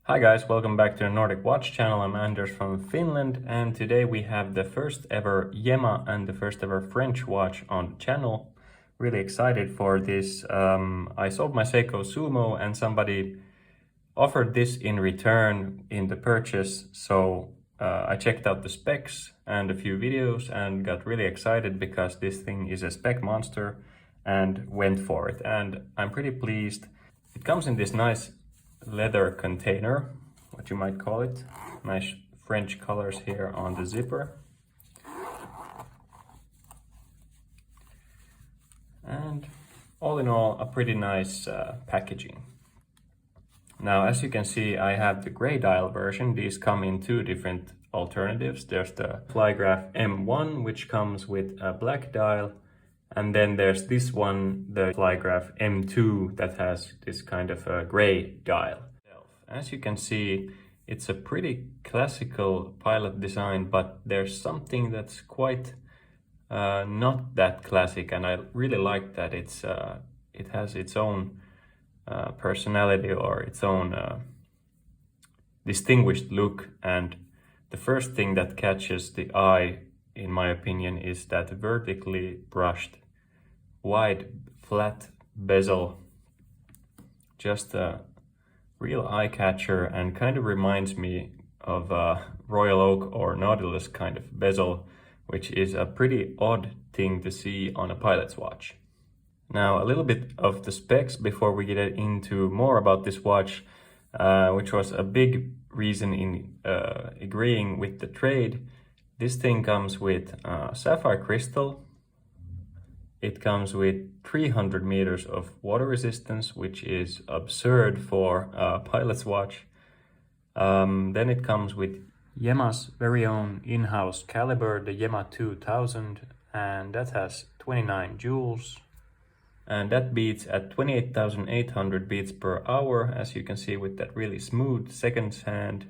Hi guys, welcome back to the Nordic Watch channel. I'm Anders from Finland, and today we have the first ever Yema and the first ever French watch on the channel. Really excited for this. I sold my Seiko Sumo and somebody offered this in return in the purchase, so I checked out the specs and a few videos and got really excited because this thing is a spec monster and went for it, and I'm pretty pleased. It comes in this nice leather container, what you might call it. Nice French colors here on the zipper. And all in all, a pretty nice packaging. Now, as you can see, I have the gray dial version. These come in two different alternatives. There's the Flygraf M1, which comes with a black dial. And then there's this one, the Flygraf M2, that has this kind of a gray dial. As you can see, it's a pretty classical pilot design, but there's something that's quite not that classic, and I really like that it has its own personality or its own distinguished look. And the first thing that catches the eye, in my opinion, is that vertically brushed wide flat bezel. Just a real eye catcher, and kind of reminds me of Royal Oak or Nautilus kind of bezel, which is a pretty odd thing to see on a pilot's watch. Now, a little bit of the specs before we get into more about this watch, which was a big reason in agreeing with the trade. This thing comes with sapphire crystal. It comes with 300 meters of water resistance, which is absurd for a pilot's watch. Then it comes with Yema's very own in-house caliber, the Yema 2000, and that has 29 joules. And that beats at 28,800 beats per hour, as you can see with that really smooth seconds hand.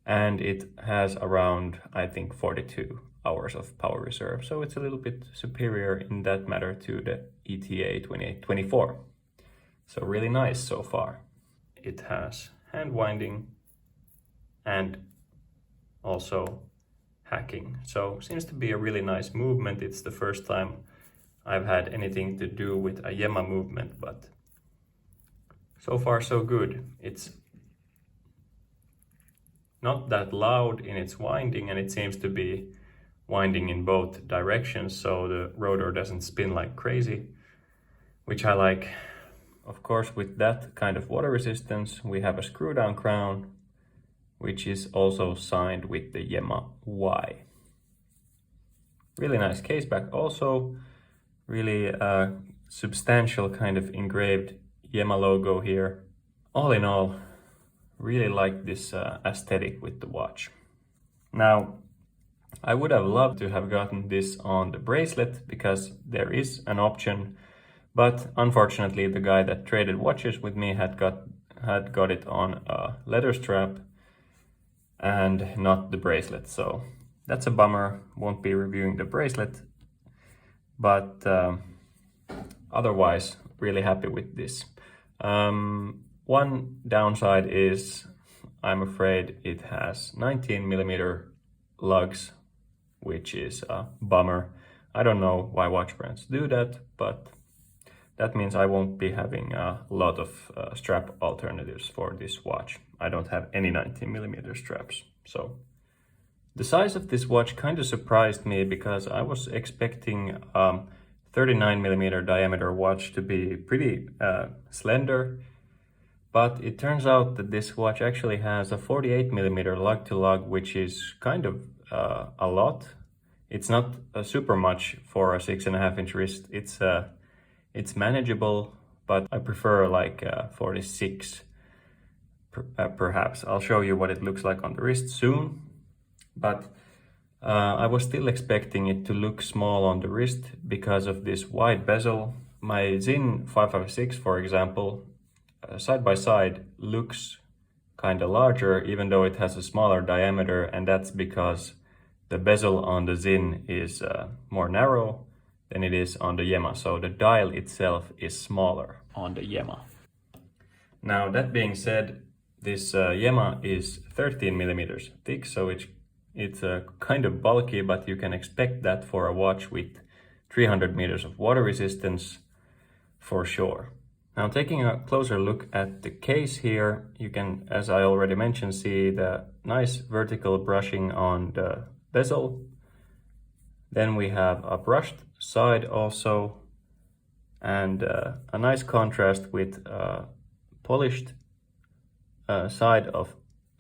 And it has around, I think, 42 hours of power reserve, so it's a little bit superior in that matter to the ETA 2824. So really nice so far. It has hand winding and also hacking, so seems to be a really nice movement. It's the first time I've had anything to do with a Yema movement, but so far so good. It's not that loud in its winding, and it seems to be winding in both directions, so the rotor doesn't spin like crazy, which I like. Of course, with that kind of water resistance, we have a screw down crown, which is also signed with the Yema Y. Really nice case back also, really substantial kind of engraved Yema logo here. All in all, really like this aesthetic with the watch. Now, I would have loved to have gotten this on the bracelet because there is an option, but unfortunately the guy that traded watches with me had got it on a leather strap and not the bracelet, so that's a bummer. Won't be reviewing the bracelet, but otherwise really happy with this. One downside is I'm afraid it has 19mm lugs, which is a bummer. I don't know why watch brands do that, but that means I won't be having a lot of strap alternatives for this watch. I don't have any 19mm straps. So the size of this watch kind of surprised me because I was expecting 39mm diameter watch to be pretty slender, but it turns out that this watch actually has a 48mm lug to lug, which is kind of a lot. It's not super much for a 6.5-inch wrist. It's manageable, but I prefer like 46 perhaps. I'll show you what it looks like on the wrist soon, but I was still expecting it to look small on the wrist because of this wide bezel. My Zin 556, for example, side by side looks kind of larger, even though it has a smaller diameter, and that's because the bezel on the Zin is more narrow than it is on the Yema, so the dial itself is smaller on the Yema. Now that being said, this Yema is 13 millimeters thick, so it's kind of bulky, but you can expect that for a watch with 300 meters of water resistance for sure. Now taking a closer look at the case here, you can, as I already mentioned, see the nice vertical brushing on the bezel. Then we have a brushed side also, and a nice contrast with polished side of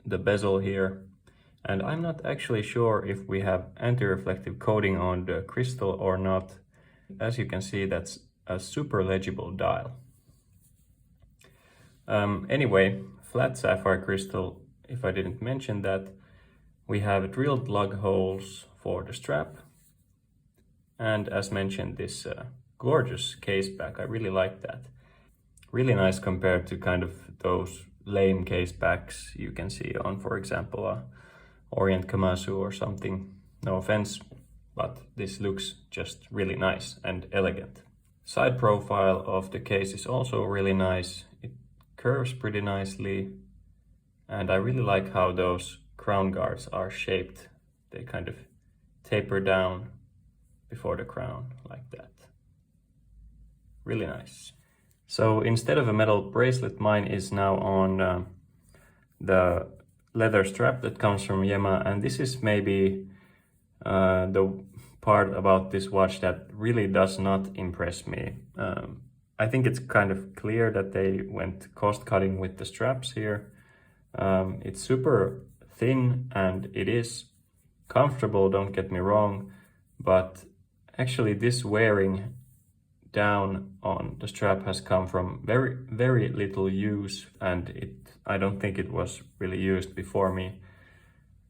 the bezel here. And I'm not actually sure if we have anti-reflective coating on the crystal or not. As you can see, that's a super legible dial. Anyway, flat sapphire crystal, if I didn't mention that. We have drilled lug holes for the strap. And as mentioned, this gorgeous case back, I really like that. Really nice compared to kind of those lame case backs you can see on, for example, a Orient Kamasu or something. No offense, but this looks just really nice and elegant. Side profile of the case is also really nice. It curves pretty nicely, and I really like how those crown guards are shaped. They kind of taper down before the crown like that. Really nice. So instead of a metal bracelet, mine is now on the leather strap that comes from Yema, and this is maybe the part about this watch that really does not impress me. I think it's kind of clear that they went cost cutting with the straps here. It's super thin and it is comfortable, don't get me wrong, but actually this wearing down on the strap has come from very little use, and I don't think it was really used before me.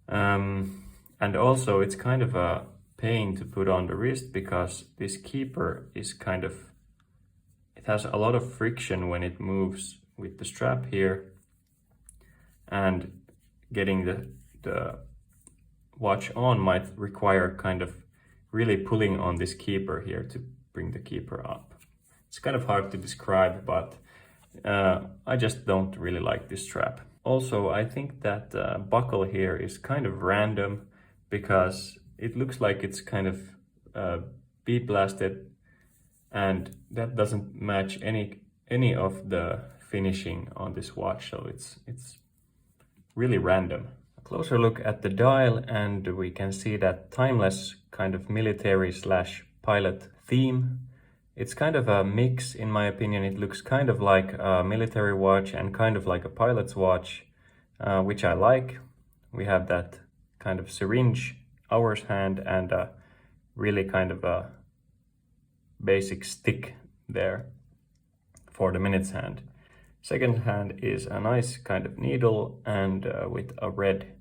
And also it's kind of a pain to put on the wrist because this keeper is it has a lot of friction when it moves with the strap here, and getting the watch on might require kind of really pulling on this keeper here to bring the keeper up. It's kind of hard to describe, but I just don't really like this strap. Also, I think that buckle here is kind of random because it looks like it's kind of bead blasted, and that doesn't match any of the finishing on this watch, so it's really random. A closer look at the dial, and we can see that timeless kind of military / pilot theme. It's kind of a mix, in my opinion. It looks kind of like a military watch and kind of like a pilot's watch, which I like. We have that kind of syringe hours hand and a really kind of a basic stick there for the minutes hand. Second hand is a nice kind of needle and with a red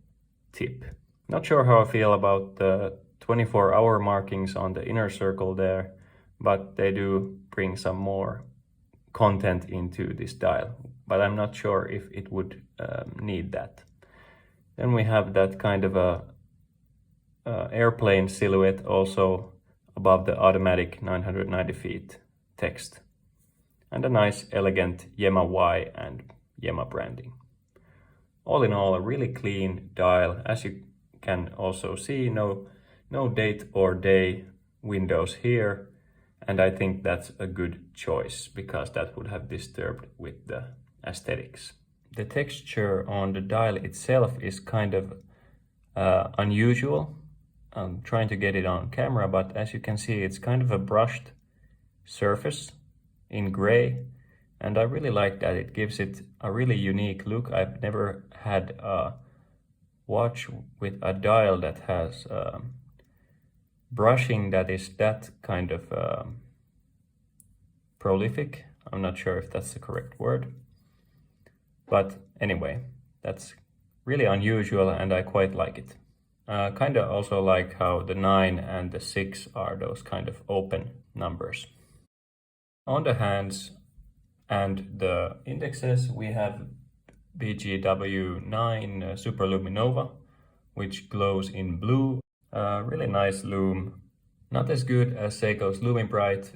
tip. Not sure how I feel about the 24-hour markings on the inner circle there, but they do bring some more content into this dial, but I'm not sure if it would need that. Then we have that kind of a airplane silhouette also above the automatic 990 feet text, and a nice elegant Yema Y and Yema branding. All in all, a really clean dial. As you can also see, no date or day windows here, and I think that's a good choice because that would have disturbed with the aesthetics. The texture on the dial itself is kind of unusual. I'm trying to get it on camera, but as you can see, it's kind of a brushed surface in gray, and I really like that. It gives it a really unique look. I've never had a watch with a dial that has brushing that is that kind of prolific. I'm not sure if that's the correct word, but anyway, that's really unusual and I quite like it. Kind of also like how the 9 and the 6 are those kind of open numbers. On the hands and the indexes, we have BGW9 Super Luminova, which glows in blue. Really nice lume. Not as good as Seiko's Lume Bright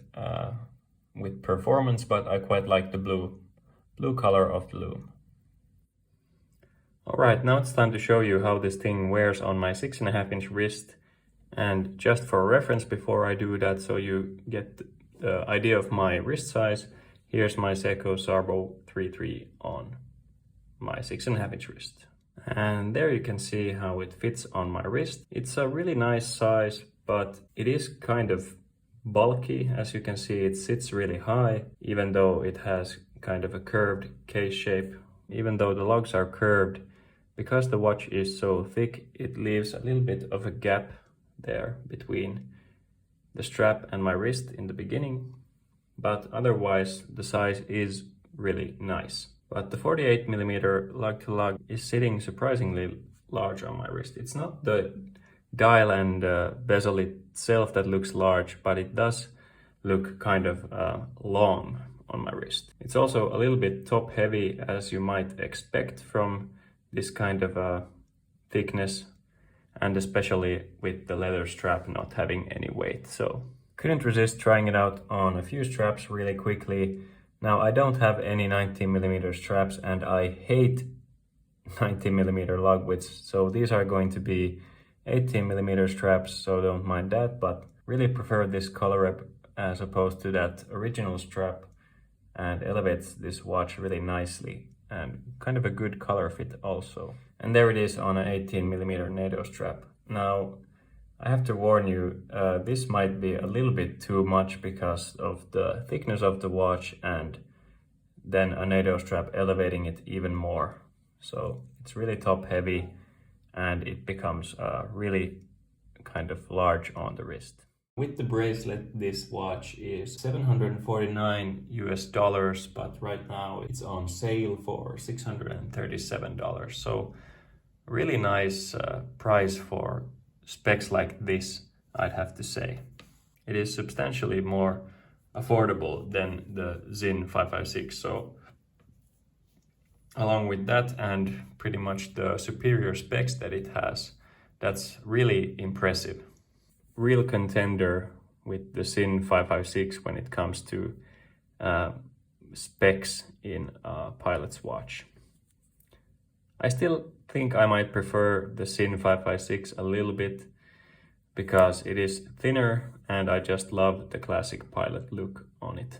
with performance, but I quite like the blue blue color of the Lume. Alright, now it's time to show you how this thing wears on my 6.5-inch wrist. And just for reference before I do that, so you get the idea of my wrist size, here's my Seiko Sarbo 3.3 on my 6.5-inch wrist. And there you can see how it fits on my wrist. It's a really nice size, but it is kind of bulky. As you can see, it sits really high, even though it has kind of a curved case shape. Even though the lugs are curved, because the watch is so thick, it leaves a little bit of a gap there between the strap and my wrist in the beginning. But otherwise, the size is really nice. But the 48mm lug-to-lug is sitting surprisingly large on my wrist. It's not the dial and bezel itself that looks large, but it does look kind of long on my wrist. It's also a little bit top heavy, as you might expect from this kind of thickness, and especially with the leather strap not having any weight. So couldn't resist trying it out on a few straps really quickly. Now I don't have any 19mm straps and I hate 19mm lug widths, so these are going to be 18mm straps, so don't mind that, but really prefer this Colareb as opposed to that original strap, and elevates this watch really nicely and kind of a good color fit also. And there it is on an 18mm NATO strap. Now I have to warn you, this might be a little bit too much because of the thickness of the watch and then a NATO strap elevating it even more. So it's really top heavy and it becomes really kind of large on the wrist. With the bracelet, this watch is $749 US, but right now it's on sale for $637. So really nice price for specs like this, I'd have to say. It is substantially more affordable than the Sinn 556. So along with that and pretty much the superior specs that it has, that's really impressive. Real contender with the Sinn 556 when it comes to specs in a pilot's watch. I still think I might prefer the Sinn 556 a little bit because it is thinner and I just love the classic pilot look on it.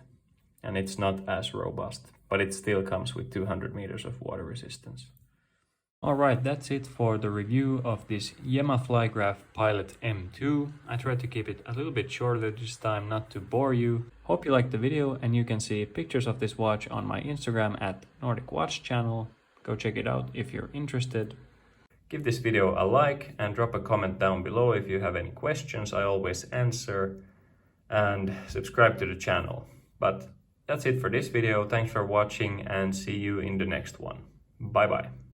And it's not as robust, but it still comes with 200 meters of water resistance. Alright, that's it for the review of this Yema Flygraf Pilot M2. I tried to keep it a little bit shorter this time, not to bore you. Hope you liked the video, and you can see pictures of this watch on my Instagram at Nordic Watch Channel. Go check it out if you're interested. Give this video a like and drop a comment down below if you have any questions. I always answer, and subscribe to the channel. But that's it for this video. Thanks for watching and see you in the next one. Bye bye.